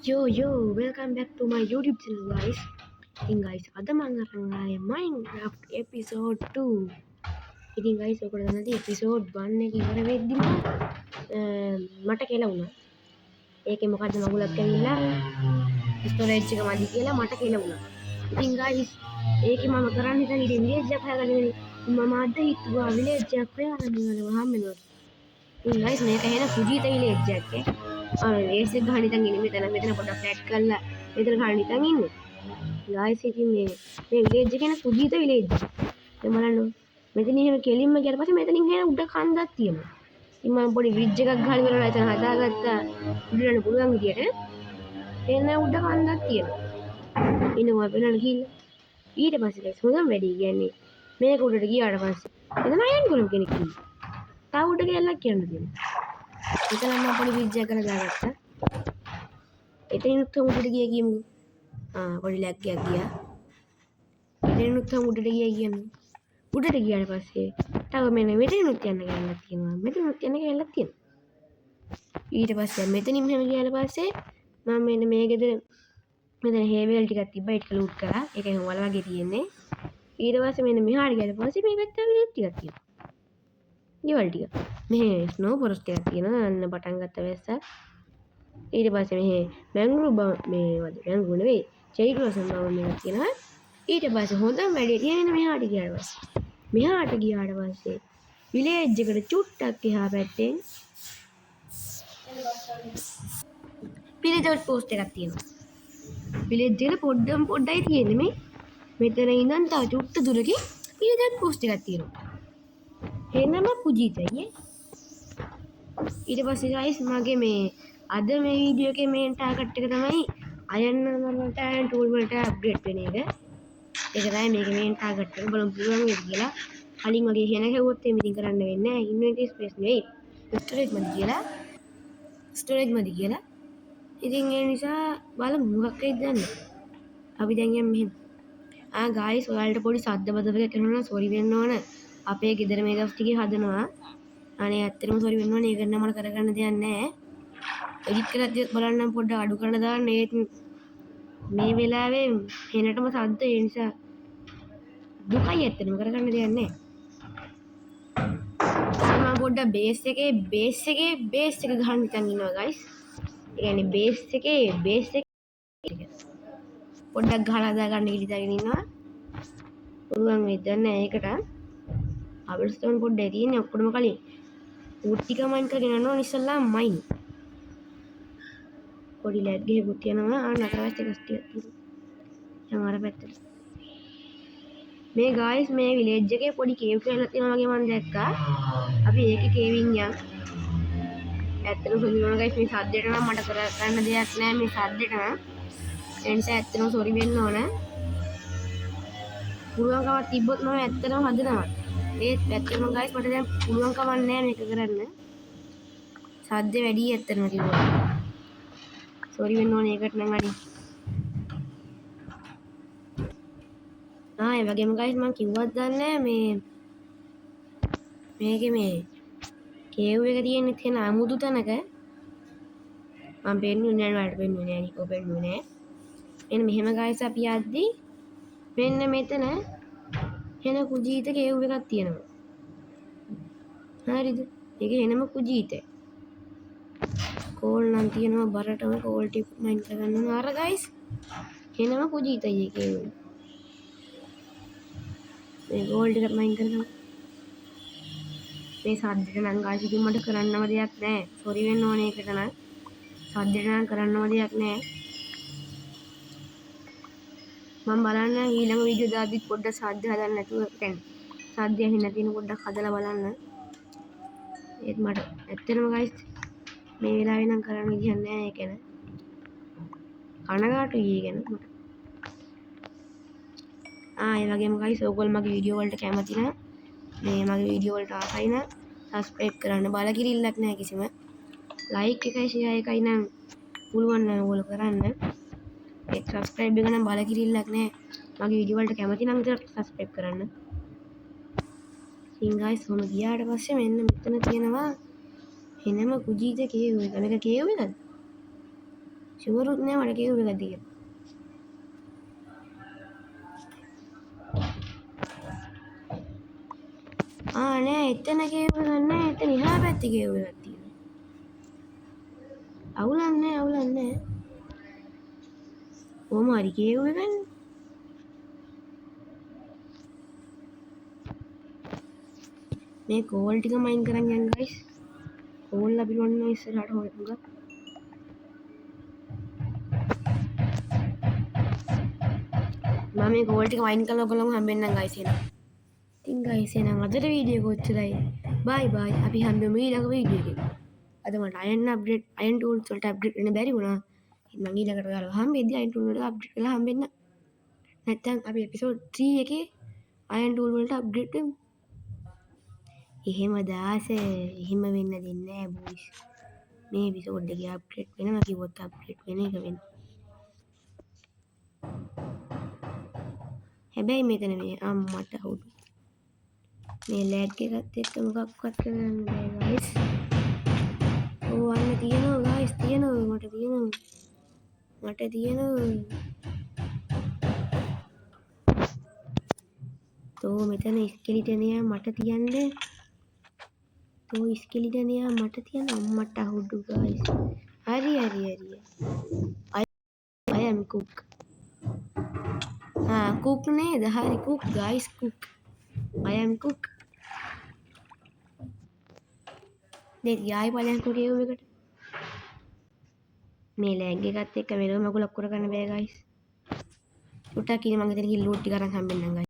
Yo, welcome back to my YouTube channel, guys. Guys, අද මම අරන් ආවේ Minecraft episode 2. ඉතින් guys, ඔයගොල්ලෝ දන්නද episode 1 එක ඉවර වෙද්දිම මට කියලා වුණා. ඒකේ මොකද්ද මගුලක් ඇවිල්ලා storage එක මදි කියලා මට කියලා වුණා. ඉතින් guys, ඒකේ මම කරන්න හිතන ඉතින් village එකක් හදාගන්න මම අද හිතුවා village එකක් හොයාගන්න ඕනවා හැමෝම. ඉතින් guys, මේක එහෙන සුජීත village එකක් ඒස් එක ගහන්න ඉතින් ඉන්නේ මෙතන පොඩ්ඩක් ෆ්ලැට් කරලා මෙතන ගහන්න ඉතින් ඉන්නේ. guys ඉතින් මේ village එක නේ සුජීත village එක. දැන් බලන්න මෙතන එහෙම කෙලින්ම ගියාට පස්සේ මෙතනින් එහෙන උඩ කන්දක් තියෙනවා. ඉතින් මම පොඩි bridge එකක් ගහලා ඉවරලා එතන හදාගත්තා උඩට පුළුවන් විදියට. එන්න උඩ කන්දක් තියෙනවා. ඉන්නවා බලන්න ගිහිල්ලා. ඊට පස්සේ guys හොඳම වැඩි කියන්නේ මේක උඩට ගියාට පස්සේ එතන අයන් ගොනු කෙනෙක් ඉන්නවා. තා උඩ ගියලා කියන්න තියෙනවා. එතන මම පොඩි bridge එකක් කරලා දාගත්තා. එතනිනුත් උඩට ගියා කියමු. පොඩි ලැග් එකක් ගියා. එතනිනුත් උඩට ගියා කියමු. උඩට ගියාට පස්සේ තව මෙන්න මෙතනිනුත් යන්න ගෑල්ලක් තියෙනවා. මෙතනිනුත් යන්න ගෑල්ලක් තියෙනවා. ඊට පස්සේ මෙතනින් මෙහෙම ගියාට පස්සේ මම මෙන්න මේ ගෙදර මෙතන හේවල් ටිකක් තිබ්බා. ඒක ලූට් කරා. ඒක එහෙම වල වගේ තියෙන්නේ. ඊට පස්සේ මෙන්න මෙහාට ගියාට පස්සේ මේ පැත්තේ විලෙජ් ටිකක් තියෙනවා. ගෙවල් ටික. මෙහෙ ස්නෝ ෆොරස්ට් එකක් තියෙනවා. අන්න පටන් ගත්ත වැස්ස. ඊට පස්සේ මෙහෙ මැංග්‍රෝව් මේවද මැංග්‍රෝව් නෙවෙයි චෙරි බ්ලොසම් බව මේක තියෙනවා. ඊට පස්සේ හොඳම වැඩේ තියෙන්නේ මෙහාට ගියාට පස්සේ විලේජ් එකට චුට්ටක් එහා පැත්තෙන් විලේජ් පෝස්ට් එකක් තියෙනවා. විලේජ් එකට පොඩ්ඩයි තියෙන්නේ මේ මෙතන ඉඳන් තව චුට්ට දුරකින් විලේජ් පෝස්ට් එකක් තියෙනවා. එනම පුජිතයි. ඊට පස්සේ guys මගේ මේ අද මේ වීඩියෝ එකේ මේන් ටාගට් එක තමයි අයන් වලට අයන් ටූල් වලට අප්ග්‍රේඩ් වෙන එක. ඒක තමයි මේකේ මේන් ටාගට් එක බලමු පුළුවන් වෙයිද කියලා. කලින් වගේሄන හැවුවොත් එමෙ ඉතින් කරන්න වෙන්නේ නැහැ. ඉන්වෙන්ටරි ස්පේස් නෙවෙයි. ස්ටෝරේජ් මදි කියලා. ඉතින් ඒ නිසා බලමු මොකක් වෙයිද දන්නේ. අපි දැන් යමු මෙහෙම. guys ඔයාලට පොඩි සද්ද බදවලක් කරනවා සෝරි වෙන්න ඕන. අපේ ගෙදර මේ දවස් ටිකේ හදනවා. අනේ ඇත්තටම සෝරි වෙන්න ඕනේ. ඒක නම් මට කරගන්න දෙයක් නැහැ. එඩිට් කරද්දිත් බලන්නම් පොඩ්ඩක් අඩු කරලා දාන්න. ඒත් මේ වෙලාවේ හෙනටම සද්ද ඒ නිසා දුකයි ඇත්තටම කරගන්න දෙයක් නැහැ. මම පොඩ්ඩක් බේස් එක ගහන්න හිතන් ඉන්නවා guys. ඒ කියන්නේ බේස් එක පොඩ්ඩක් ගහලා දාගන්න ඉලිදාගෙන ඉන්නවා. පුළුවන් වෙයිද නැහැ ඒකට. අවර්ස්ටෝන් පොඩ්ඩක් තියෙන්නේ ඔක්කොම කලින්. ඌට් ටික මයින් කරගෙන යනවා ඉස්සල්ලා මයින්. පොඩි ලැග් එකකුත් යනවා. නතරවස්ට එකක් තියෙනවා. අර පැත්තට. මේ guys මේ village එකේ පොඩි කේව් කියලා තියෙනවා වගේ මම දැක්කා. අපි ඒකේ කේවින් යන්. ඇත්තටම සෝරි වෙනවා guys මේ සද්දේට නම් මට කරගන්න දෙයක් නැහැ මේ සද්දේට නම්. ඒ නිසා ඇත්තටම සෝරි වෙන්න ඕන. පුළුවන්කමක් තිබ්බොත් මම ඇත්තටම හදනවා. ඒත් ඇත්තටම guys මට දැන් පුළුවන්කමක් නැහැ මේක කරන්න. සද්දේ වැඩි ඇත්තටම කිව්වා. සෝරි වෙන්න ඕනේ ඒකට නම් අඩි. ඒ වගේම guys මම කිව්වත් දන්නේ මේකේ මේ කේව් එක තියෙන තියෙන අමුතු තැනක මම පෙන්නුනේ නැහැ වලට පෙන්නුනේ නැහැ නිකෝ පෙන්නුනේ එන්න මෙහෙම guys අපි යද්දි මෙන්න මෙතන එන කුජීත කේව් එකක් තියෙනවා හරිද ඒක එනම කුජීතේ කෝල් නම් තියෙනවා බරටම කෝල් ටික මයින් කරගන්න අර guys එනම කුජීතයි ඒ කේව් මේ ගෝල් ටික මයින් කරගන්න මේ සද්දට නම් guys ඉතින් මට කරන්නම දෙයක් නැහැ. සෝරි වෙන්න ඕනේ ඒකට නම්. සද්දට නම් කරන්නම දෙයක් නැහැ. මම බලන්න ඊළඟ වීඩියෝ දාද්දිත් පොඩ්ඩක් සද්ද හදන්න නැතුව يعني සද්ද ඇහෙන්න තියෙන පොඩ්ඩක් හදලා බලන්න. ඒත් මට ඇත්තටම guys මේ වෙලාවේ නම් කරන්න විදියක් නැහැ ඒක ගැන. කනගාටුයි ඒ ගැන මට. ඒ වගේම guys ඕගොල්ලෝ මගේ වීඩියෝ වලට කැමති නම් මේ මගේ වීඩියෝ වලට ආසයි නම් සබ්ස්ක්‍රයිබ් කරන්න බලකිරිල්ලක් නැහැ කිසිම ලයික් එකයි ෂෙයා එකයි නම් පුළුවන් නම් ඕගොල්ලෝ කරන්න ඒ සබ්ස්ක්‍රයිබ් එක නම් බලකිරිල්ලක් නැහැ මගේ වීඩියෝ වලට කැමති නම් විතර සබ්ස්ක්‍රයිබ් කරන්න ඉතින් guys මොන ගියාට පස්සේ මෙන්න මෙතන තියෙනවා එනම කුජීත කේව් එක මේක කේව් එකද ෂුවරුත් නෑ මට කියුව එක දිග. නෑ එතන කියුව එක නෑ එතන එහා පැත්තේ කියුව එකක් තියෙනවා. අවුලක් නෑ. කොහොම හරි කියුව එකනේ. මේ කෝල් ටික මයින් කරන් යන්න ගයිස්. කෝල් අපි ඔන්න ඉස්සරහට හොයමු. මම මේ කෝල් ටික මයින් කරලා ඔයගොල්ලෝ හම්බෙන්නම් ගයිස් එහෙනම්. ඉතින් ගයිස් එහෙනම් අදට වීඩියෝ එක ඔච්චරයි. බයි බයි. අපි හම්බෙමු ඊළඟ වීඩියෝ එකේ. අද මට අයන් ටූල්ස් වලට අප්ඩේට් වෙන්න බැරි වුණා. ඉතින් මම ඊළඟට ඔයාලව හම්බෙද්දී අයන් ටූල් වලට අප්ඩේට් වෙලා හම්බෙන්න. නැත්නම් අපි එපිසෝඩ් 3 එකේ අයන් ටූල් වලට අප්ඩේට් වෙමු. එහෙම දාස එහෙම වෙන්න දෙන්නේ නැහැ බොයිස්. මේ එපිසෝඩ් එකේ අප්ඩේට් වෙනවා කිව්වොත් අප්ඩේට් වෙන එක වෙන්න. හැබැයි මෙතන මේ අම්මට හුදු. මේ ලැග් එකත් එක්ක මොකක්වත් කරන්න බෑ ගයිස්. අන්න තියෙනවා ගයිස් තියෙනවා මට තියෙනවා. තෝ මෙතන ස්කෙලිටනයා මට තියන්නේ. තෝ ස්කෙලිටනයා මට තියන අම්මට හුදු ගයිස්. හරි. I am cook. cook නේද? හරි cook guys cook. I am cook. දෙක ආයි බලයන් කුරියෝ එකට. මේ ලැග් එකත් එක්ක වෙනම මගුලක් කරගන්න බෑ guys. උටා කිරි මං හිතන කි ලූට් ටික අරන් හම්බෙන්නම් guys.